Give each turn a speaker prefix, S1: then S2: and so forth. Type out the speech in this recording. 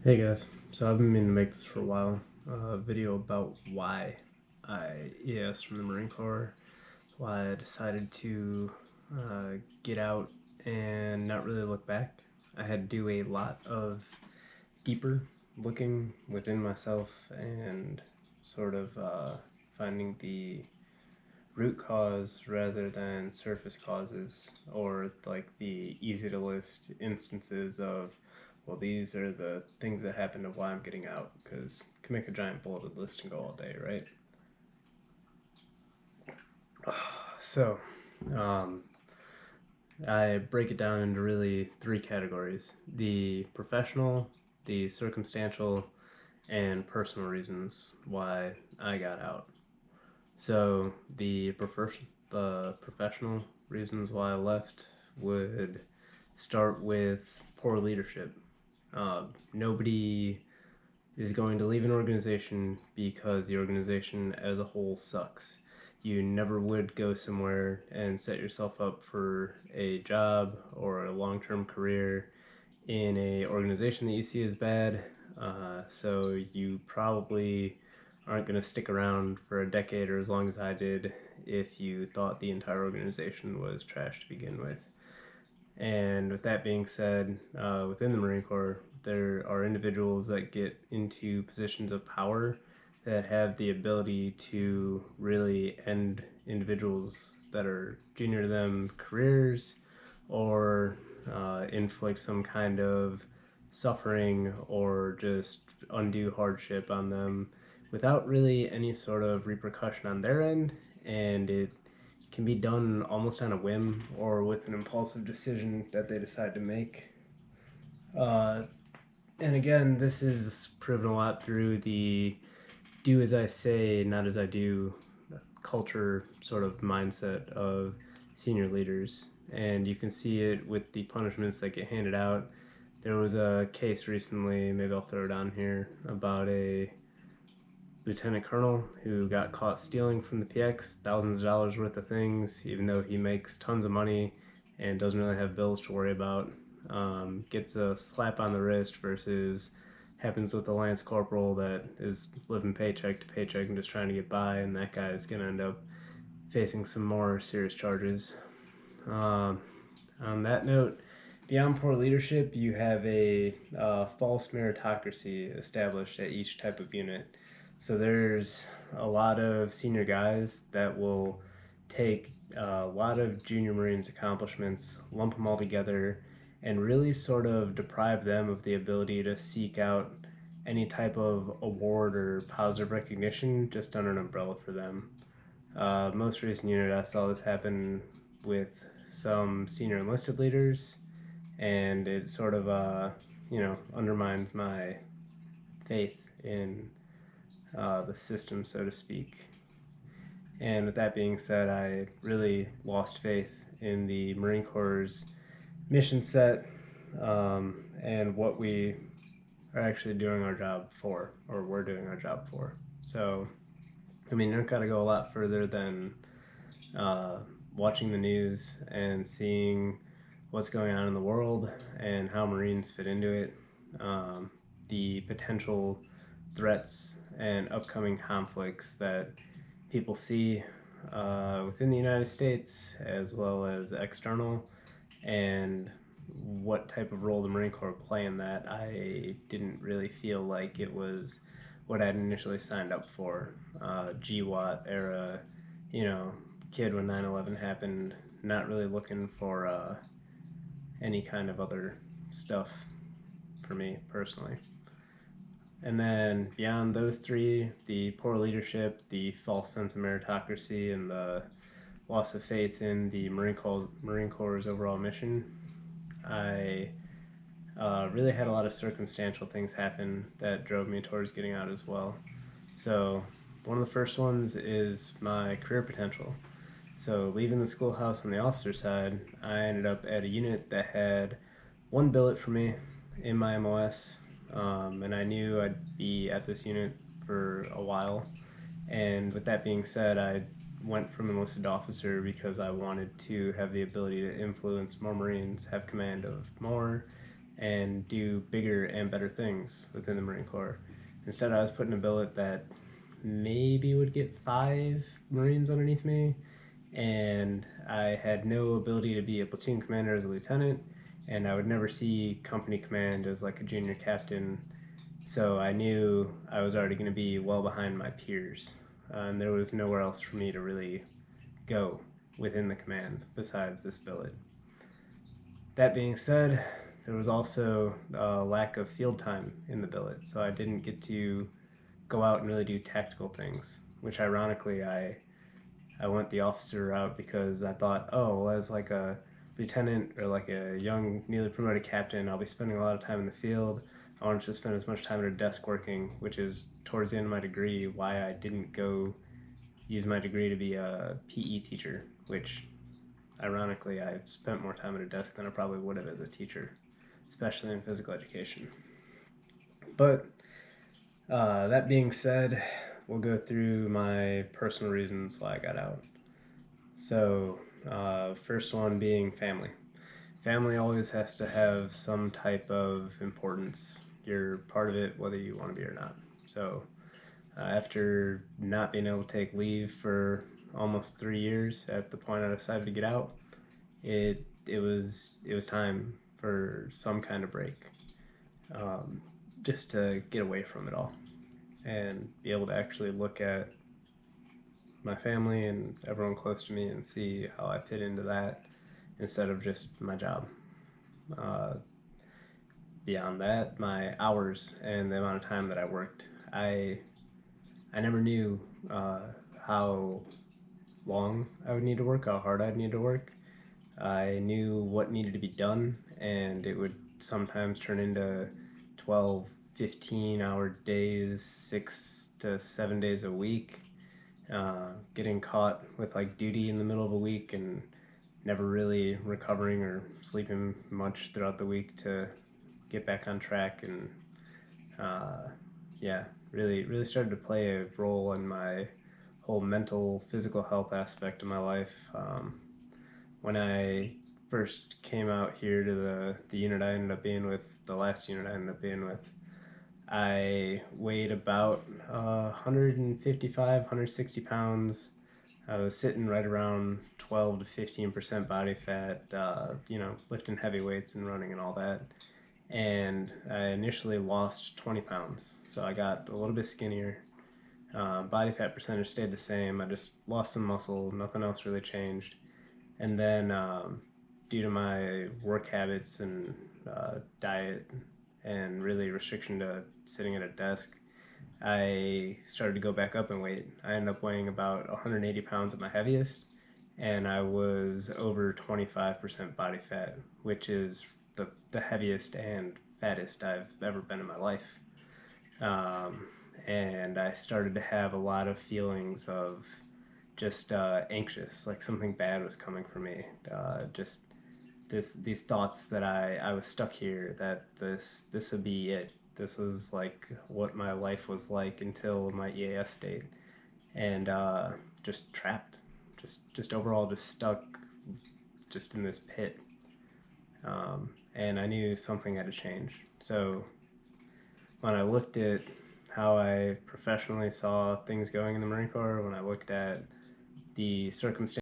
S1: Hey guys, so I've been meaning to make this for a while, a video about why I EAS'd from the Marine Corps, why I decided to get out and not really look back. I had to do a lot of deeper looking within myself and sort of finding the root cause rather than surface causes, or like the easy to list instances of, well, these are the things that happen to why I'm getting out, because you can make a giant bulleted list and go all day, right? So I break it down into really three categories: the professional, the circumstantial, and personal reasons why I got out. So the professional reasons why I left would start with poor leadership. Nobody is going to leave an organization because the organization as a whole sucks. You never would go somewhere and set yourself up for a job or a long-term career in a organization that you see as bad. So you probably aren't going to stick around for a decade or as long as I did if you thought the entire organization was trash to begin with. And with that being said, within the Marine Corps, there are individuals that get into positions of power that have the ability to really end individuals that are junior to them careers, or inflict some kind of suffering or just undue hardship on them without really any sort of repercussion on their end. And it can be done almost on a whim or with an impulsive decision that they decide to make. Uh, and again, this is proven a lot through the do as I say, not as I do culture sort of mindset of senior leaders. And you can see it with the punishments that get handed out. There was a case recently, maybe I'll throw it on here, about a lieutenant colonel who got caught stealing from the PX thousands of dollars worth of things, even though he makes tons of money and doesn't really have bills to worry about. Gets a slap on the wrist versus happens with a lance corporal that is living paycheck to paycheck and just trying to get by, and that guy is going to end up facing some more serious charges. Um, on that note, beyond poor leadership, you have a false meritocracy established at each type of unit. So there's a lot of senior guys that will take a lot of junior Marines' accomplishments, lump them all together, and really sort of deprive them of the ability to seek out any type of award or positive recognition just under an umbrella for them. Most recent unit, I saw this happen with some senior enlisted leaders, and it sort of, undermines my faith in the system, so to speak. And with that being said, I really lost faith in the Marine Corps' mission set, and what we are actually doing our job for, or we're doing our job for. So, I mean, you don't got to go a lot further than uh, watching the news and seeing what's going on in the world and how Marines fit into it, the potential threats and upcoming conflicts that people see within the United States as well as external, and what type of role the Marine Corps play in that. I didn't really feel like it was what I'd initially signed up for. GWAT era, you know, kid when 9/11 happened, not really looking for any kind of other stuff for me personally. And then beyond those three, the poor leadership, the false sense of meritocracy, and the loss of faith in the Marine Corps' overall mission, I really had a lot of circumstantial things happen that drove me towards getting out as well. So one of the first ones is my career potential. So leaving the schoolhouse on the officer side, I ended up at a unit that had one billet for me in my MOS, and I knew I'd be at this unit for a while. And with that being said, I went from enlisted officer because I wanted to have the ability to influence more Marines, have command of more, and do bigger and better things within the Marine Corps. Instead, I was put in a billet that maybe would get 5 Marines underneath me, and I had no ability to be a platoon commander as a lieutenant, and I would never see company command as like a junior captain. So I knew I was already going to be well behind my peers, and there was nowhere else for me to really go within the command besides this billet. That being said, there was also a lack of field time in the billet, so I didn't get to go out and really do tactical things, which ironically I went the officer route because I thought, oh, well, as like a lieutenant or like a young newly promoted captain, I'll be spending a lot of time in the field. I wanted to spend as much time at a desk working, which is towards the end of my degree why I didn't go use my degree to be a PE teacher, which ironically I spent more time at a desk than I probably would have as a teacher, especially in physical education. But that being said, we'll go through my personal reasons why I got out. So, first one being family. Family always has to have some type of importance. You're part of it whether you want to be or not. So, after not being able to take leave for almost 3 years, at the point I decided to get out, it was time for some kind of break, um, just to get away from it all and be able to actually look at my family and everyone close to me and see how I fit into that instead of just my job. Uh, Beyond that, my hours and the amount of time that I worked, I I never knew how long I would need to work, how hard I'd need to work. I knew what needed to be done, and it would sometimes turn into 12, 15-hour days, 6 to 7 days a week. Getting caught with like duty in the middle of a week and never really recovering or sleeping much throughout the week to get back on track, and uh, yeah, really started to play a role in my whole mental physical health aspect of my life. When I first came out here to the unit I ended up being with, the last unit I ended up being with, I weighed about 155, 160 pounds. I was sitting right around 12 to 15% body fat, lifting heavy weights and running and all that. And I initially lost 20 pounds. So I got a little bit skinnier. Body fat percentage stayed the same. I just lost some muscle. Nothing else really changed. And then, due to my work habits and diet and really restriction to sitting at a desk, I started to go back up in weight. I ended up weighing about 180 pounds at my heaviest, and I was over 25% body fat, which is the heaviest and fattest I've ever been in my life. Um, and I started to have a lot of feelings of just anxious, like something bad was coming for me. Just these thoughts that I was stuck here, that this would be it. This was like what my life was like until my EAS date, and just trapped, just overall just stuck, just in this pit. And I knew something had to change. So when I looked at how I professionally saw things going in the Marine Corps, when I looked at the circumstances